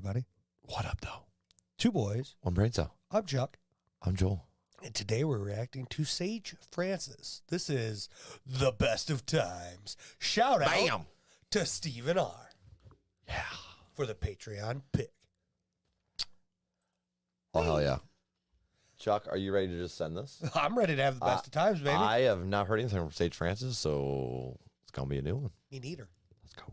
everybody. What up, though? Two boys. One brain cell. I'm Chuck. I'm Joel. And today we're reacting to Sage Francis. This is the best of times. Shout out to Stephen R. Yeah. For the Patreon pick. Oh, hell yeah. Chuck, are you ready to just send this? I'm ready to have the best of times, baby. I have not heard anything from Sage Francis, so it's going to be a new one. Me neither. Let's go.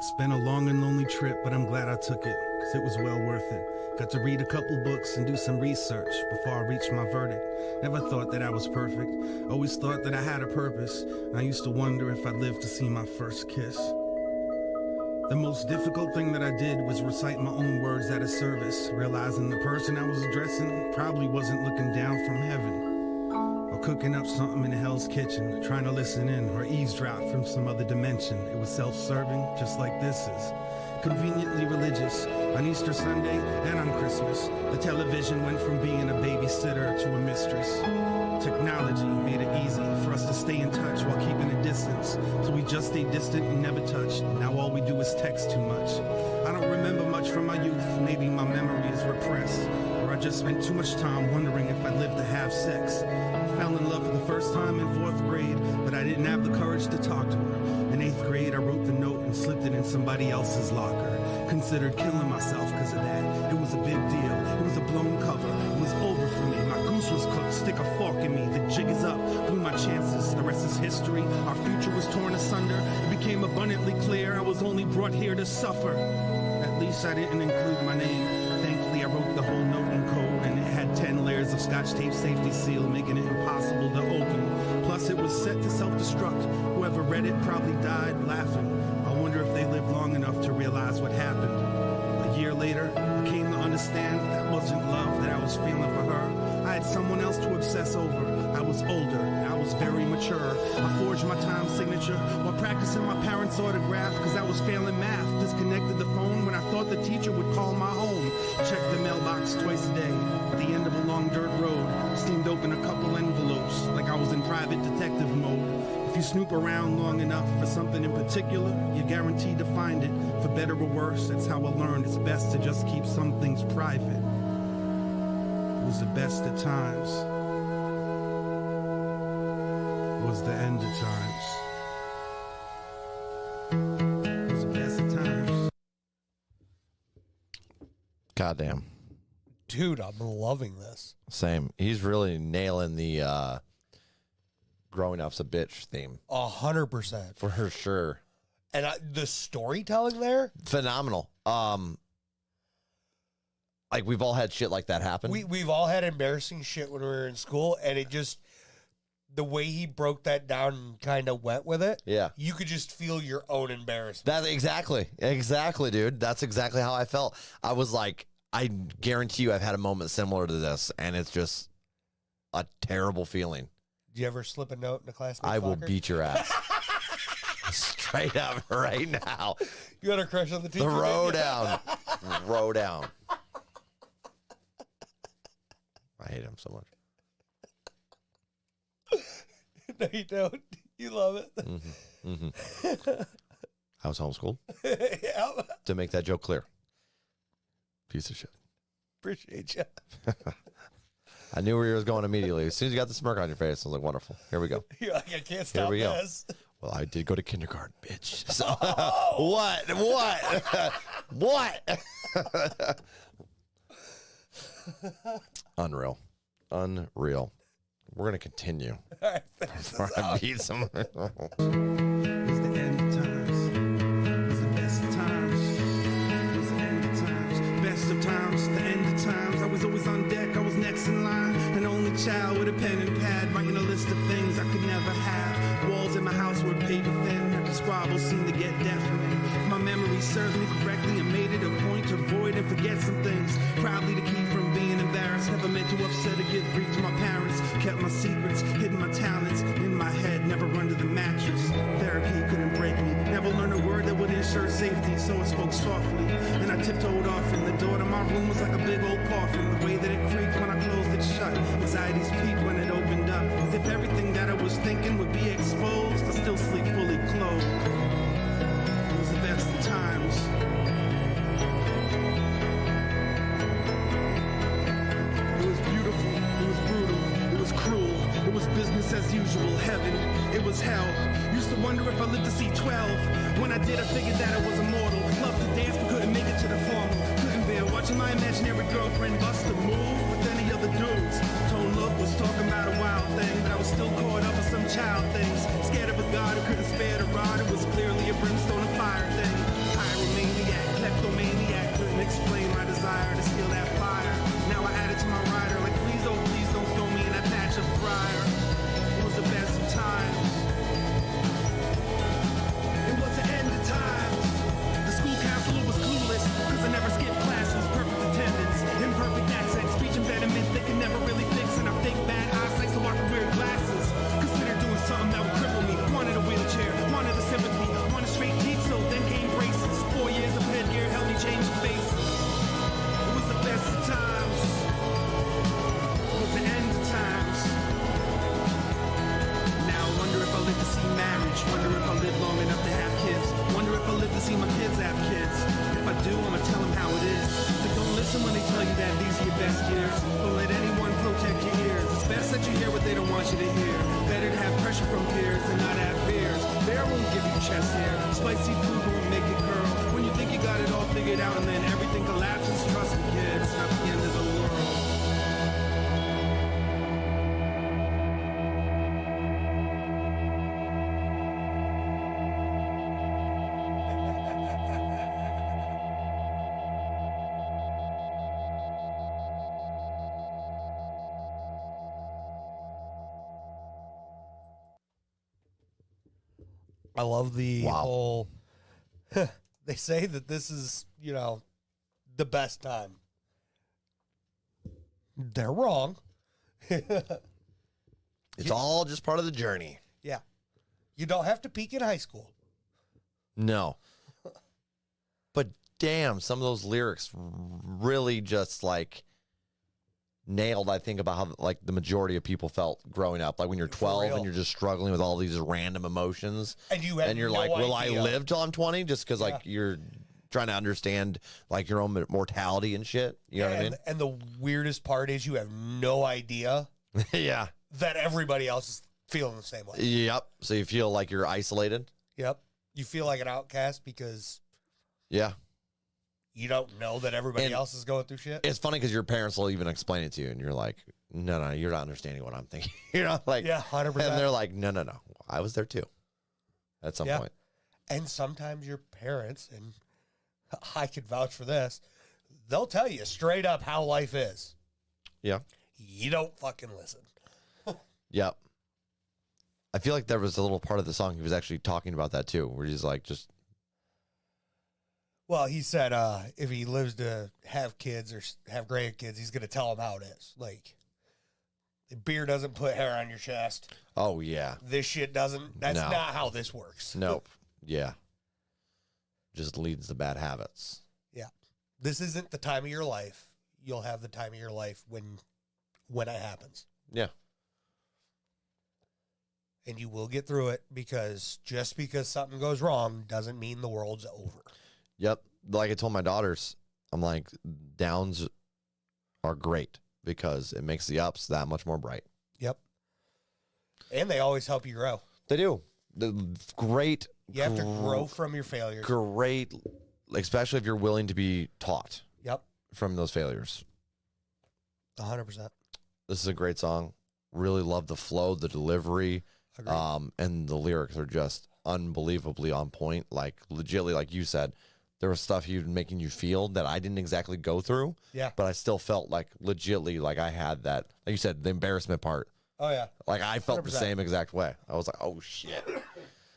It's been a long and lonely trip, but I'm glad I took it, because it was well worth it. Got to read a couple books and do some research before I reached my verdict. Never thought that I was perfect, always thought that I had a purpose. I used to wonder if I'd live to see my first kiss. The most difficult thing that I did was recite my own words at a service, realizing the person I was addressing probably wasn't looking down from heaven. Or cooking up something in Hell's Kitchen, trying to listen in or eavesdrop from some other dimension. It was self-serving, just like this is. Conveniently religious, on Easter Sunday and on Christmas. The television went from being a babysitter to a mistress. Technology made it easy for us to stay in touch while keeping a distance. So we just stayed distant and never touched. Now all we do is text too much. I don't remember much from my youth, maybe my memory is repressed. Or I just spent too much time wondering if I'd live to have sex. I fell in love for the first time in 4th grade, but I didn't have the courage to talk to her. In 8th grade, I wrote the note and slipped it in somebody else's locker. Considered killing myself because of that. It was a big deal. It was a blown cover. It was over for me. My goose was cooked. Stick a fork in me. The jig is up. Blew my chances. The rest is history. Our future was torn asunder. It became abundantly clear I was only brought here to suffer. At least I didn't include my name. Thankfully, I wrote the whole note in code, and it had 10 layers of Scotch tape safety seal, making it impossible to open. Plus, it was set to self-destruct. Whoever read it probably died laughing. I wonder if they lived long enough to realize what happened. A year later, I came to understand that wasn't love that I was feeling for her. I had someone else to obsess over. I was older, I was very mature. I forged my time signature while practicing my parents' autograph because I was failing math. Disconnected the phone when I thought the teacher would call my home. Checked the mailbox twice a day. At the end of a long dirt road, steamed open a couple envelopes like I was in private detective mode. If you snoop around long enough for something in particular, you're guaranteed to find it. For better or worse, that's how I learned it's best to just keep some things private. It was the best of times. It was the end of times. It was the best of times. Goddamn. Dude, I'm loving this. Same. He's really nailing the growing up's a bitch theme. 100%. For sure. And the storytelling there? Phenomenal. Like, we've all had shit like that happen. We've all had embarrassing shit when we were in school, and it just, the way he broke that down and kind of went with it, yeah, you could just feel your own embarrassment. That's exactly, dude. That's exactly how I felt. I was like, I guarantee you I've had a moment similar to this, and it's just a terrible feeling. Do you ever slip a note in a class? I will beat your ass. Straight up right now. You got a crush on the teacher? Throw down. Throw down. I hate him so much. No, you don't. You love it. Mm-hmm. Mm-hmm. I was homeschooled. Yeah. To make that joke clear. Piece of shit. Appreciate you. I knew where you was going immediately. As soon as you got the smirk on your face, I was like, wonderful. Here we go. You're like, I can't stop this. Well, I did go to kindergarten, bitch. So, what? What? Unreal. We're going to continue. All right, before I beat some. It was the end of times. It was the best of times. It was the end of times. Best of times, the end of times. I was always on deck, I was next in line. An only child with a pen and pad, writing a list of things I could never have. Walls in my house were paper thin. I could scribble, seem to get deafening. If my memory served me correctly and made it a Never meant to upset or give grief to my parents. Kept my secrets, hidden my talents in my head, never under the mattress. Therapy couldn't break me. Never learned a word that would ensure safety, so I spoke softly. And I tiptoed off, and the door to my room was like a big old coffin. The way that it creaked when I closed it shut. Anxieties peaked when it opened up. As if everything that I was thinking would be exposed. I still sleep fully clothed. It was the best of times. It was beautiful, it was brutal, it was cruel, it was business as usual, heaven, it was hell. Used to wonder if I lived to see 12. When I did, I figured that I was immortal. Loved to dance but couldn't make it to the formal. Couldn't bear watching my imaginary girlfriend bust a move with any other dudes. Tone Look was talking about a wild thing, but I was still caught up with some child things. Scared of a god who couldn't spare the rod. It was clearly a brimstone and fire thing. Pyromaniac, kleptomaniac, couldn't explain my desire to steal that fire. Now I add it to my rider, like please don't throw me in that patch of briar. It was the best of times. It was the end of times. The school counselor was clueless, cause I never skipped classes. Perfect attendance, imperfect accent, speech impediment they can never really fix. And I fake bad eyesight so I can wear glasses. Consider doing something that would cripple me. Wanted a wheelchair, wanted the sympathy, wanted straight teeth, so then came braces. 4 years of headgear helped me change the face. It was the best of times. It was the end of times. Now I wonder if I live to see marriage. Wonder if I live long enough to have kids. Wonder if I live to see my kids have kids. If I do, I'ma tell them how it is. But don't listen when they tell you that these are your best years. Don't let anyone protect your ears. It's best that you hear what they don't want you to hear. Better to have pressure from peers than not have fears. Bear won't give you chest hair. Spicy food won't make it curl. When you think you got it all figured out and then everything collapses, trust me, kids, it's not the end of the world. I love the Wow. whole. They say that this is, the best time. They're wrong. It's all just part of the journey. Yeah. You don't have to peak in high school. No. But damn, some of those lyrics really just like nailed, I think, about how like the majority of people felt growing up. Like when you're 12 real. and you're just struggling with all these random emotions. And you have and you're no like, will I idea. live till I'm 20? Just because like you're trying to understand like your own mortality and shit. You know what I mean? And the weirdest part is you have no idea Yeah. that everybody else is feeling the same way. Yep. So you feel like you're isolated. Yep. You feel like an outcast because Yeah. you don't know that everybody And else is going through shit. It's funny because your parents will even explain it to you, and you're like, no, you're not understanding what I'm thinking. You know, like, Yeah, 100%. And they're like, no, I was there too at some point. And sometimes your parents, and I could vouch for this, they'll tell you straight up how life is. Yeah. You don't fucking listen. Yep. I feel like there was a little part of the song he was actually talking about that too, where he's like, just. Well, he said if he lives to have kids or have grandkids, he's going to tell them how it is. Like, beer doesn't put hair on your chest. Oh, yeah. This shit doesn't. That's No. not how this works. Nope. Yeah. Just leads to bad habits. Yeah. This isn't the time of your life. You'll have the time of your life when it happens. Yeah. And you will get through it, because just because something goes wrong doesn't mean the world's over. Yep. Like I told my daughters, I'm like, downs are great because it makes the ups that much more bright. Yep. And they always help you grow. They do. Great. You have to grow from your failures. Great, especially if you're willing to be taught Yep. from those failures. 100%. This is a great song. Really love the flow, the delivery, Agreed. and the lyrics are just unbelievably on point. Like, legitly, like you said, there was stuff he was making you feel that I didn't exactly go through. Yeah. But I still felt like legitly like I had that, like you said, the embarrassment part. Oh, yeah. Like I felt the 100%. same exact way. I was like, oh shit.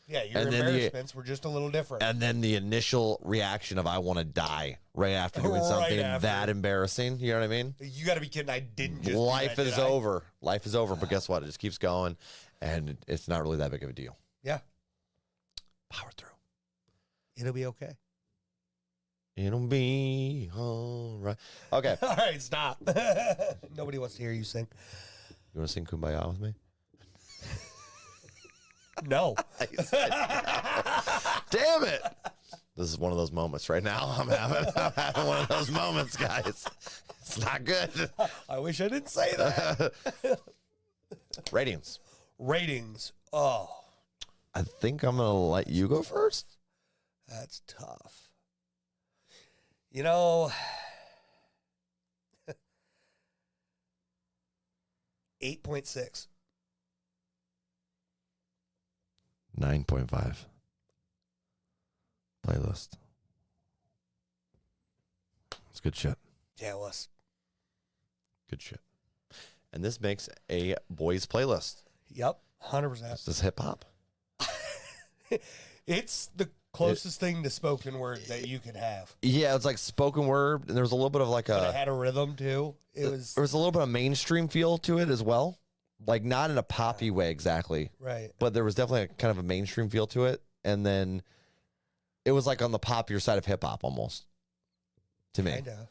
Yeah, your And then embarrassments were just a little different. And then the initial reaction of I want to die right after doing Right something after. that embarrassing. You know what I mean? You got to be kidding. I didn't just do Life that, is did I? over. Life is over. But guess what? It just keeps going. And it's not really that big of a deal. Yeah. Power through. It'll be okay. It'll be all right. Okay. All right, stop. Nobody wants to hear you sing. You want to sing Kumbaya with me? No. Damn it. This is one of those moments right now. I'm having one of those moments, guys. It's not good. I wish I didn't say that. Ratings. Ratings. Oh, I think I'm going to let you go first. that's tough. You know, 8.6. 9.5. Playlist. It's good shit. Yeah, it was. Good shit. And this makes a boys playlist. Yep, 100%. Is this hip hop? It's the closest thing to spoken word that you could have. Yeah, it's like spoken word, and there was a little bit of like But it had a rhythm too. It was there was a little bit of mainstream feel to it as well. Like not in a poppy way exactly, right. but there was definitely a kind of a mainstream feel to it. And then it was like on the poppier side of hip hop almost to me. Kinda.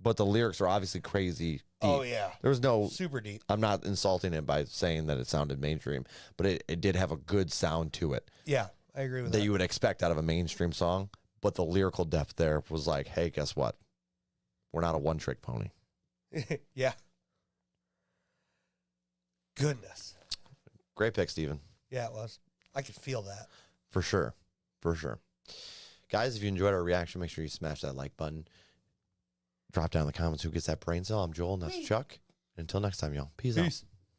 But the lyrics are obviously crazy deep. Oh yeah, There was no, super deep. I'm not insulting it by saying that it sounded mainstream, but it did have a good sound to it Yeah, I agree with that that. you would expect out of a mainstream song. But the lyrical depth there was like, hey, guess what? We're not a one-trick pony. Yeah. Goodness. Great pick, Steven. Yeah, it was. I could feel that. For sure. For sure. Guys, if you enjoyed our reaction, make sure you smash that like button. Drop down in the comments who gets that brain cell. I'm Joel, and that's Chuck. Until next time, y'all. Peace out.